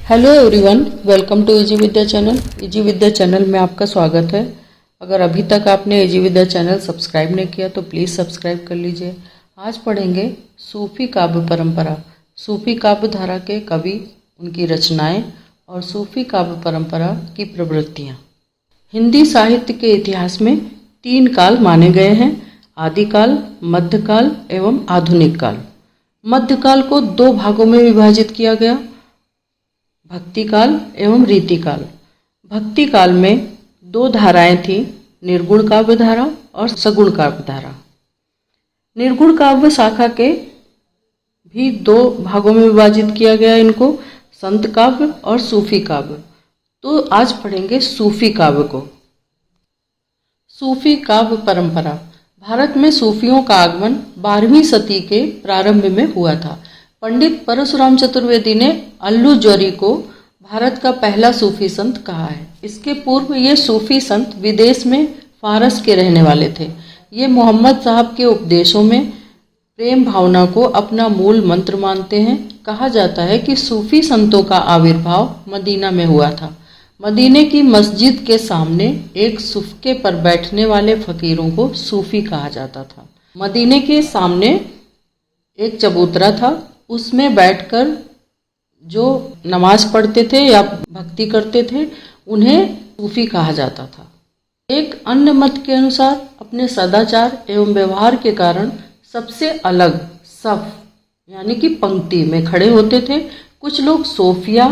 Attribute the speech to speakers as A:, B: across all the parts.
A: Hello everyone, welcome to easy Vidya channel. Easy Vidya channel में आपका स्वागत है। अगर अभी तक आपने इजी विद्या चैनल सब्सक्राइब नहीं किया तो प्लीज़ सब्सक्राइब कर लीजिए। आज पढ़ेंगे सूफी काव्य परंपरा, सूफी काव्य धारा के कवि, उनकी रचनाएं और सूफी काव्य परंपरा की प्रवृत्तियाँ। हिंदी साहित्य के इतिहास में 3 काल माने गए हैं: आदिकाल, मध्यकाल एवं आधुनिक काल। मध्यकाल को 2 भागों में विभाजित किया गया: भक्ति काल एवं रीति काल। भक्ति काल में 2 धाराएं थीं, निर्गुण काव्य धारा और सगुण काव्य धारा। निर्गुण काव्य शाखा के भी 2 भागों में विभाजित किया गया इनको, संत काव्य और सूफी काव्य। तो आज पढ़ेंगे सूफी काव्य को। सूफी काव्य परंपरा। भारत में सूफियों का आगमन 12वीं सदी के प्रारंभ में हुआ था। पंडित परशुराम चतुर्वेदी ने अल्लू ज्वरी को भारत का पहला सूफी संत कहा है। इसके पूर्व ये सूफी संत विदेश में फारस के रहने वाले थे। ये मोहम्मद साहब के उपदेशों में प्रेम भावना को अपना मूल मंत्र मानते हैं। कहा जाता है कि सूफी संतों का आविर्भाव मदीना में हुआ था। मदीने की मस्जिद के सामने एक सुफ्के पर बैठने वाले फकीरों को सूफी कहा जाता था। मदीने के सामने एक चबूतरा था, उसमें बैठकर जो नमाज पढ़ते थे या भक्ति करते थे उन्हें सूफी कहा जाता था। एक अन्य मत के अनुसार अपने सदाचार एवं व्यवहार के कारण सबसे अलग सफ यानी कि पंक्ति में खड़े होते थे। कुछ लोग सोफिया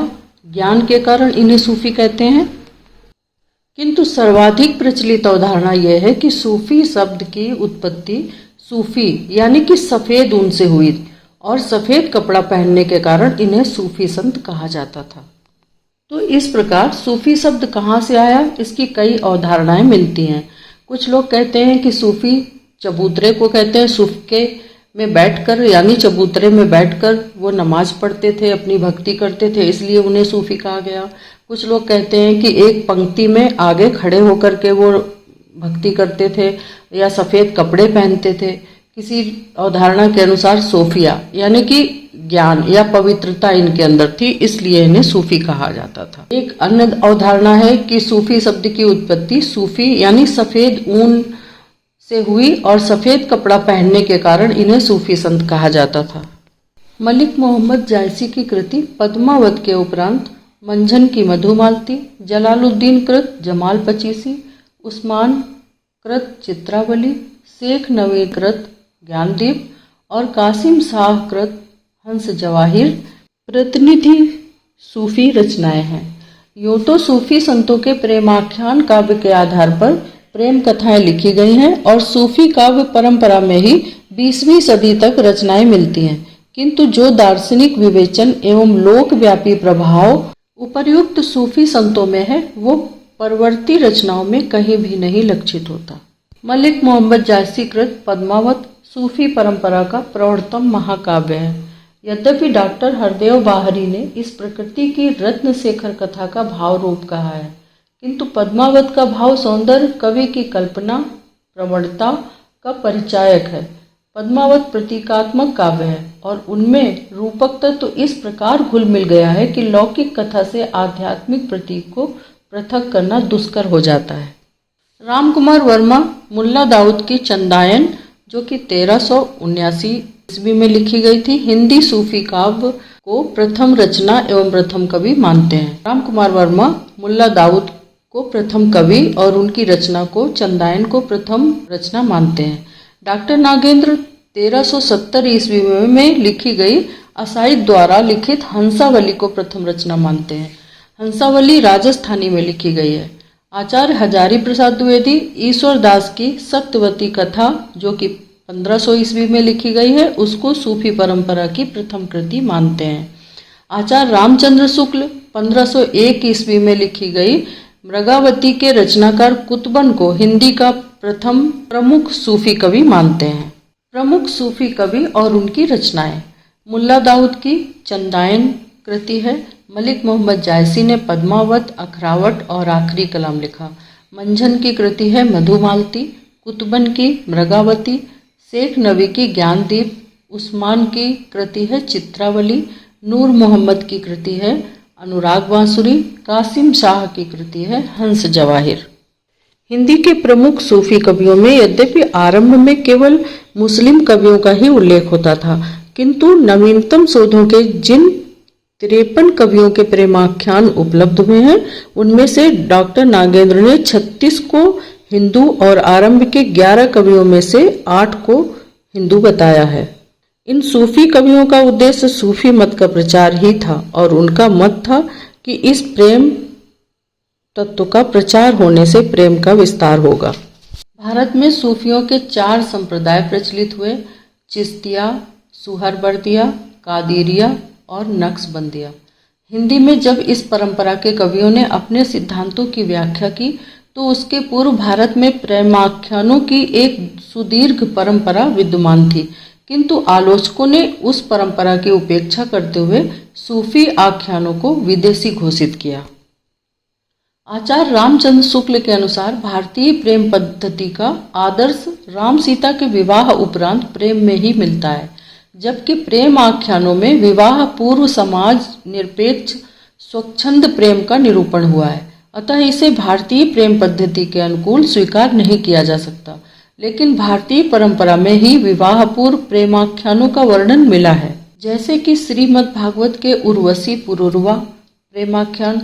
A: ज्ञान के कारण इन्हें सूफी कहते हैं, किंतु सर्वाधिक प्रचलित अवधारणा यह है कि सूफी शब्द की उत्पत्ति सूफी यानी कि सफ़ेद ऊन से हुई और सफ़ेद कपड़ा पहनने के कारण इन्हें सूफी संत कहा जाता था। तो इस प्रकार सूफी शब्द कहाँ से आया, इसकी कई अवधारणाएं मिलती हैं। कुछ लोग कहते हैं कि सूफी चबूतरे को कहते हैं, सुफ्के में बैठकर यानी चबूतरे में बैठकर वो नमाज पढ़ते थे, अपनी भक्ति करते थे, इसलिए उन्हें सूफी कहा गया। कुछ लोग कहते हैं कि एक पंक्ति में आगे खड़े होकर के वो भक्ति करते थे या सफ़ेद कपड़े पहनते थे। किसी अवधारणा के अनुसार सोफिया यानी कि ज्ञान या पवित्रता इनके अंदर थी, इसलिए इन्हें सूफी कहा जाता था। एक अन्य अवधारणा है कि सूफी शब्द की उत्पत्ति सूफी यानी सफ़ेद ऊन से हुई और सफ़ेद कपड़ा पहनने के कारण इन्हें सूफी संत कहा जाता था। मलिक मोहम्मद जायसी की कृति पद्मावत के उपरांत मंझन की मधुमालती, जलालुद्दीन कृत जमाल पचीसी, उस्मान कृत चित्रावली, शेख नवी कृत ज्ञानदीप और कासिम शाह कृत हंस जवाहिर प्रतिनिधि सूफी रचनाएं हैं। यूँ तो सूफी संतों के प्रेमाख्यान काव्य के आधार पर प्रेम कथाएं लिखी गई हैं और सूफी काव्य परंपरा में ही 20वीं सदी तक रचनाएं मिलती हैं, किंतु जो दार्शनिक विवेचन एवं लोकव्यापी प्रभाव उपर्युक्त सूफी संतों में है वो परवर्ती रचनाओं में कहीं भी नहीं लक्षित होता। मलिक मोहम्मद जायसी कृत पद्मावत सूफी परंपरा का प्रौढ़तम महाकाव्य है। यद्यपि डॉक्टर हरदेव बाहरी ने इस प्रकृति की रत्न शेखर कथा का भाव रूप कहा है, किंतु पद्मावत का भाव सौंदर्य कवि की कल्पना प्रवणता का परिचायक है। पद्मावत प्रतीकात्मक काव्य है और उनमें रूपक तत्व इस प्रकार घुल मिल गया है कि लौकिक कथा से आध्यात्मिक प्रतीक को पृथक करना दुष्कर हो जाता है। राम कुमार वर्मा मुल्ला दाऊद की चंदायन, जो कि 1379 ईस्वी में लिखी गई थी, हिंदी सूफी काव्य को प्रथम रचना एवं प्रथम कवि मानते हैं। राम कुमार वर्मा मुल्ला दाऊद को प्रथम कवि और उनकी रचना को चंदायन को प्रथम रचना मानते हैं। डॉक्टर नागेंद्र 1370 ईस्वी में लिखी गई असाइद द्वारा लिखित हंसावली को प्रथम रचना मानते हैं। हंसावली राजस्थानी में लिखी गई है। आचार्य हजारी प्रसाद द्विवेदी ईश्वर दास की सत्यवती कथा, जो कि 1500 ईस्वी में लिखी गई है, उसको सूफी परंपरा की प्रथम कृति मानते हैं। आचार्य रामचंद्र शुक्ल 1501 ईस्वी में लिखी गई मृगावती के रचनाकार कुतुबन को हिंदी का प्रथम प्रमुख सूफी कवि मानते हैं। प्रमुख सूफी कवि और उनकी रचनाएं। मुल्ला दाऊद की चंदायन कृति है। मलिक मोहम्मद जायसी ने पद्मावत, अखरावट और आखिरी कलाम लिखा। मंझन की कृति है मधुमालती, कुतुबन की मृगावती, शेख नवी की ज्ञानदीप, उस्मान की कृति है चित्रावली, नूर मोहम्मद की कृति है अनुराग बांसुरी कासिम शाह की कृति है हंस जवाहिर। हिंदी के प्रमुख सूफी कवियों में यद्यपि आरंभ में केवल मुस्लिम कवियों का ही उल्लेख होता था, किंतु नवीनतम शोधों के जिन 53 कवियों के प्रेमाख्यान उपलब्ध हुए हैं, उनमें से डॉक्टर नागेंद्र ने 36 को हिंदू और आरंभ के 11 कवियों में से 8 को हिंदू बताया है। इन सूफी कवियों का उद्देश्य सूफी मत का प्रचार ही था और उनका मत था कि इस प्रेम तत्व का प्रचार होने से प्रेम का विस्तार होगा। भारत में सूफियों के 4 संप्रदाय प्रचलित हुए, चिश्तिया, सुहरवर्दिया, कादिरिया और नक्शबंदिया। हिंदी में जब इस परंपरा के कवियों ने अपने सिद्धांतों की व्याख्या की तो उसके पूर्व भारत में प्रेमाख्यानों की एक सुदीर्घ परंपरा विद्यमान थी, किंतु आलोचकों ने उस परंपरा की उपेक्षा करते हुए सूफी आख्यानों को विदेशी घोषित किया। आचार्य रामचंद्र शुक्ल के अनुसार भारतीय प्रेम पद्धति का आदर्श राम सीता के विवाह उपरांत प्रेम में ही मिलता है, जबकि प्रेम आख्यानों में विवाह पूर्व समाज निरपेक्ष स्वच्छंद प्रेम का निरूपण हुआ है। अतः इसे भारतीय प्रेम पद्धति के अनुकूल स्वीकार नहीं किया जा सकता, लेकिन भारतीय परंपरा में ही विवाह पूर्व प्रेमाख्यानों का वर्णन मिला है, जैसे कि श्रीमद् भागवत के उर्वशी पुरूरवा प्रेमाख्यान,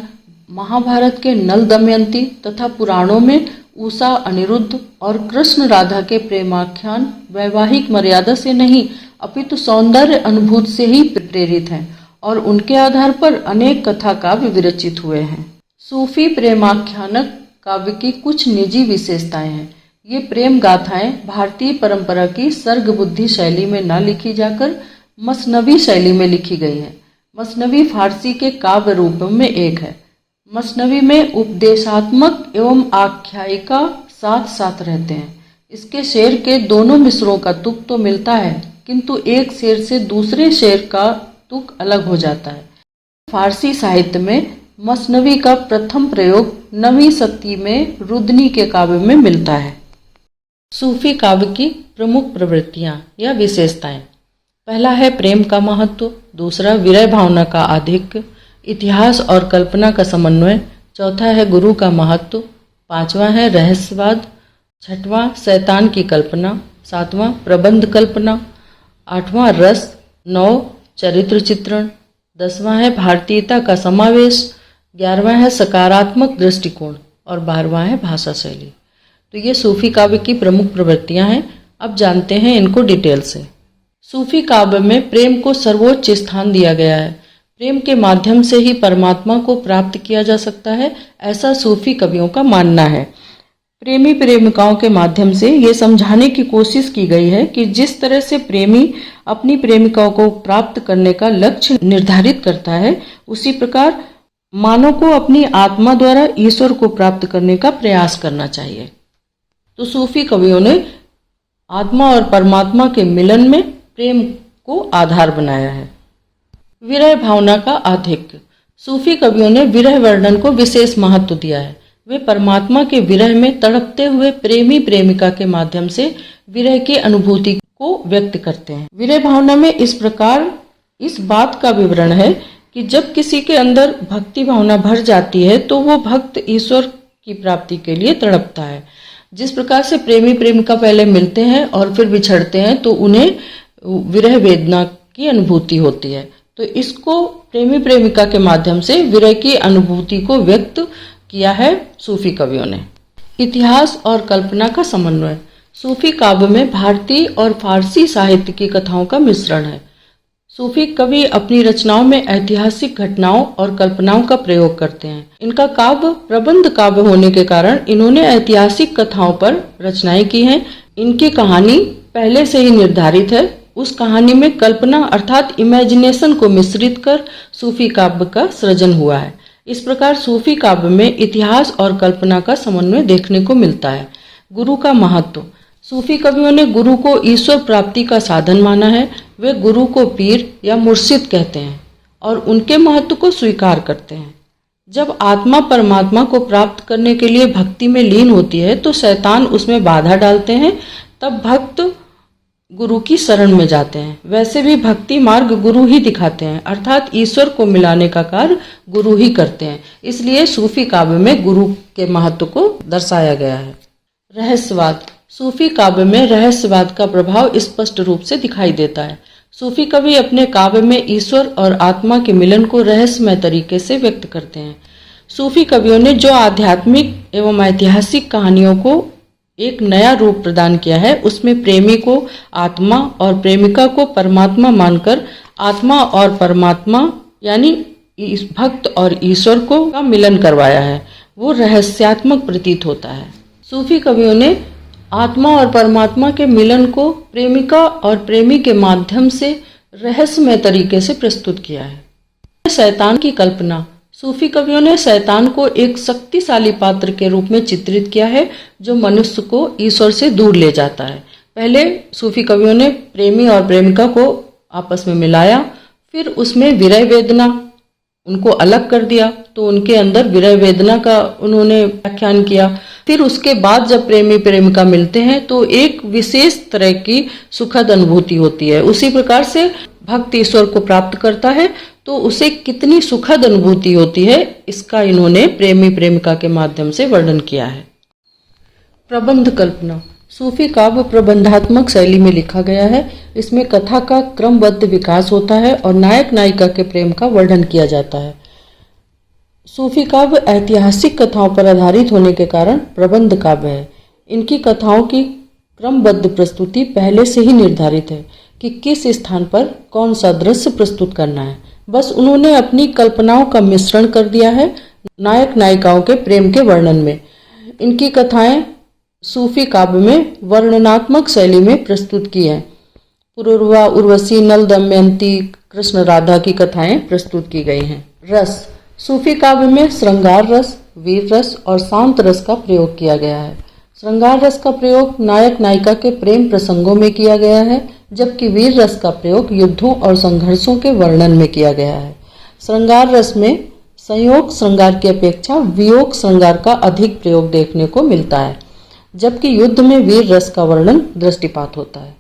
A: महाभारत के नल दमयंती तथा पुराणों में उषा अनिरुद्ध और कृष्ण राधा के प्रेमाख्यान वैवाहिक मर्यादा से नहीं अपितु सौंदर्य अनुभूति से ही प्रेरित हैं और उनके आधार पर अनेक कथा काव्य विरचित हुए हैं। सूफी प्रेमाख्यानक काव्य की कुछ निजी विशेषताएं हैं। ये प्रेम गाथाएं भारतीय परंपरा की सर्ग बुद्धि शैली में न लिखी जाकर मसनवी शैली में लिखी गई हैं। मसनवी फारसी के काव्य रूपों में एक है। मसनवी में उपदेशात्मक एवं आख्यायिका साथ साथ रहते हैं। इसके शेर के दोनों मिसरों का तुक तो मिलता है, किंतु एक शेर से दूसरे शेर का तुक अलग हो जाता है। फारसी साहित्य में मसनवी का प्रथम प्रयोग 9वीं शती में रुदनी के काव्य में मिलता है। सूफी काव्य की प्रमुख प्रवृत्तियां या विशेषताएं। पहला है प्रेम का महत्व, दूसरा विरह भावना का आधिक्य, इतिहास और कल्पना का समन्वय, चौथा है गुरु का महत्व, पांचवा है रहस्यवाद, छठवां शैतान की कल्पना, सातवां प्रबंध कल्पना, आठवां रस, 9 चरित्र चित्रण, 10वां है भारतीयता का समावेश, 11वां है सकारात्मक दृष्टिकोण और 12वां है भाषा शैली। तो ये सूफी काव्य की प्रमुख प्रवृत्तियां हैं। अब जानते हैं इनको डिटेल से। सूफी काव्य में प्रेम को सर्वोच्च स्थान दिया गया है। प्रेम के माध्यम से ही परमात्मा को प्राप्त किया जा सकता है, ऐसा सूफी कवियों का मानना है। प्रेमी प्रेमिकाओं के माध्यम से ये समझाने की कोशिश की गई है कि जिस तरह से प्रेमी अपनी प्रेमिकाओं को प्राप्त करने का लक्ष्य निर्धारित करता है, उसी प्रकार मानव को अपनी आत्मा द्वारा ईश्वर को प्राप्त करने का प्रयास करना चाहिए। तो सूफी कवियों ने आत्मा और परमात्मा के मिलन में प्रेम को आधार बनाया है। विरह भावना का आधिक्य। सूफी कवियों ने विरह वर्णन को विशेष महत्व दिया है। वे परमात्मा के विरह में तड़पते हुए प्रेमी प्रेमिका के माध्यम से विरह की अनुभूति को व्यक्त करते हैं। विरह भावना में इस प्रकार इस बात का विवरण है कि जब किसी के अंदर भक्ति भावना भर जाती है तो वो भक्त ईश्वर की प्राप्ति के लिए तड़पता है। जिस प्रकार से प्रेमी प्रेमिका पहले मिलते हैं और फिर बिछड़ते हैं तो उन्हें विरह वेदना की अनुभूति होती है। तो इसको प्रेमी प्रेमिका के माध्यम से विरह की अनुभूति को व्यक्त किया है सूफी कवियों ने। इतिहास और कल्पना का समन्वय। सूफी काव्य में भारतीय और फारसी साहित्य की कथाओं का मिश्रण है। सूफी कवि अपनी रचनाओं में ऐतिहासिक घटनाओं और कल्पनाओं का प्रयोग करते हैं। इनका काव्य प्रबंध काव्य होने के कारण इन्होंने ऐतिहासिक कथाओं पर रचनाएं की हैं। इनकी कहानी पहले से ही निर्धारित है। उस कहानी में कल्पना अर्थात इमेजिनेशन को मिश्रित कर सूफी काव्य का सृजन हुआ है। इस प्रकार सूफी काव्य में इतिहास और कल्पना का समन्वय देखने को मिलता है। गुरु का महत्व। सूफी कवियों ने गुरु को ईश्वर प्राप्ति का साधन माना है। वे गुरु को पीर या मुर्शिद कहते हैं और उनके महत्व को स्वीकार करते हैं। जब आत्मा परमात्मा को प्राप्त करने के लिए भक्ति में लीन होती है तो शैतान उसमें बाधा डालते हैं। तब भक्त गुरु की शरण में जाते हैं। वैसे भी भक्ति मार्ग गुरु ही दिखाते हैं, अर्थात ईश्वर को मिलाने का कार्य गुरु ही करते हैं। इसलिए सूफी काव्य में गुरु के महत्व को दर्शाया गया है। रहस्यवाद। सूफी काव्य में रहस्यवाद का प्रभाव स्पष्ट रूप से दिखाई देता है। सूफी कवि अपने काव्य में ईश्वर और आत्मा के मिलन को रहस्यमय तरीके से व्यक्त करते हैं। सूफी कवियों ने जो आध्यात्मिक एवं ऐतिहासिक कहानियों को एक नया रूप प्रदान किया है, उसमें प्रेमी को आत्मा और प्रेमिका को परमात्मा मानकर आत्मा और परमात्मा यानी भक्त और ईश्वर को का मिलन करवाया है, वो रहस्यात्मक प्रतीत होता है। सूफी कवियों ने आत्मा और परमात्मा के मिलन को प्रेमिका और प्रेमी के माध्यम से रहस्यमय तरीके से प्रस्तुत किया है। शैतान की कल्पना। सूफी कवियों ने शैतान को एक शक्तिशाली पात्र के रूप में चित्रित किया है, जो मनुष्य को ईश्वर से दूर ले जाता है। पहले सूफी कवियों ने प्रेमी और प्रेमिका को आपस में मिलाया, फिर उसमें विरह वेदना उनको अलग कर दिया, तो उनके अंदर विरह वेदना का उन्होंने व्याख्यान किया। फिर उसके बाद जब प्रेमी प्रेमिका मिलते हैं तो एक विशेष तरह की सुखद अनुभूति होती है। उसी प्रकार से भक्त ईश्वर को प्राप्त करता है तो उसे कितनी सुखद अनुभूति होती है, इसका इन्होंने प्रेमी प्रेमिका के माध्यम से वर्णन किया है। प्रबंध कल्पना। सूफी काव्य प्रबंधात्मक शैली में लिखा गया है। इसमें कथा का क्रमबद्ध विकास होता है और नायक नायिका के प्रेम का वर्णन किया जाता है। सूफी काव्य ऐतिहासिक कथाओं पर आधारित होने के कारण प्रबंध काव्य है। इनकी कथाओं की क्रमबद्ध प्रस्तुति पहले से ही निर्धारित है कि किस स्थान पर कौन सा दृश्य प्रस्तुत करना है। बस उन्होंने अपनी कल्पनाओं का मिश्रण कर दिया है नायक नायिकाओं के प्रेम के वर्णन में। इनकी कथाएं सूफी काव्य में वर्णनात्मक शैली में प्रस्तुत की है। पुरूरवा, उर्वशी, नल, दमयंती, कृष्ण राधा की कथाएं प्रस्तुत की गई हैं। रस। सूफी काव्य में श्रृंगार रस, वीर रस और शांत रस का प्रयोग किया गया है। श्रृंगार रस का प्रयोग नायक नायिका के प्रेम प्रसंगों में किया गया है, जबकि वीर रस का प्रयोग युद्धों और संघर्षों के वर्णन में किया गया है। श्रृंगार रस में संयोग श्रृंगार की अपेक्षा वियोग श्रृंगार का अधिक प्रयोग देखने को मिलता है, जबकि युद्ध में वीर रस का वर्णन दृष्टिपात होता है।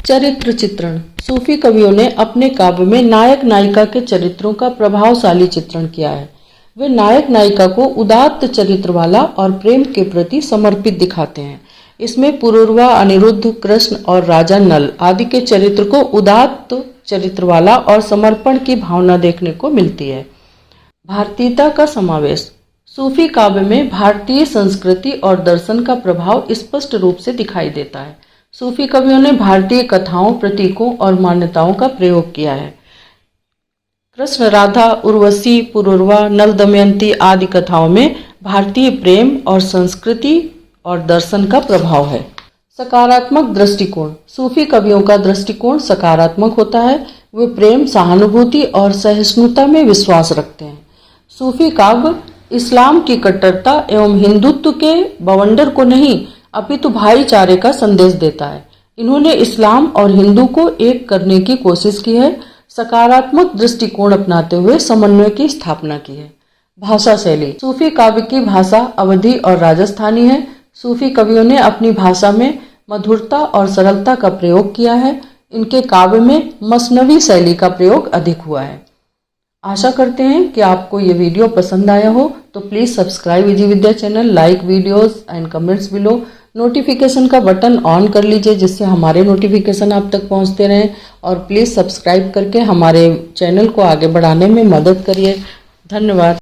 A: चरित्र चित्रण। सूफी कवियों ने अपने काव्य में नायक नायिका के चरित्रों का प्रभावशाली चित्रण किया है। वे नायक नायिका को उदात्त चरित्र वाला और प्रेम के प्रति समर्पित दिखाते हैं। इसमें पुरूरवा, अनिरुद्ध, कृष्ण और राजा नल आदि के चरित्र को उदात्त चरित्र वाला और समर्पण की भावना देखने को मिलती है। भारतीयता का समावेश। सूफी काव्य में भारतीय संस्कृति और दर्शन का प्रभाव स्पष्ट रूप से दिखाई देता है। सूफी कवियों ने भारतीय कथाओं, प्रतीकों और मान्यताओं का प्रयोग किया है। कृष्ण राधा, उर्वशी, पुरूरवा, नल, दमयंती आदि कथाओं में भारतीय प्रेम और संस्कृति और दर्शन का प्रभाव है। सकारात्मक दृष्टिकोण। सूफी कवियों का दृष्टिकोण सकारात्मक होता है। वे प्रेम, सहानुभूति और सहिष्णुता में विश्वास रखते हैं। सूफी काव्य इस्लाम की कट्टरता एवं हिंदुत्व के बवंडर को नहीं अपितु भाईचारे का संदेश देता है। इन्होंने इस्लाम और हिंदू को एक करने की कोशिश की है। सकारात्मक दृष्टिकोण अपनाते हुए समन्वय की स्थापना की है। भाषा शैली। सूफी काव्य की भाषा अवधी और राजस्थानी है। सूफी कवियों ने अपनी भाषा में मधुरता और सरलता का प्रयोग किया है। इनके काव्य में मसनवी शैली का प्रयोग अधिक हुआ है। आशा करते हैं कि आपको ये वीडियो पसंद आया हो, तो please subscribe Viji Vidya channel, like videos and comments below. Notification का बटन ऑन कर लीजिए जिससे हमारे नोटिफिकेशन आप तक पहुंचते रहें, और प्लीज़ सब्सक्राइब करके हमारे चैनल को आगे बढ़ाने में मदद करिए। धन्यवाद।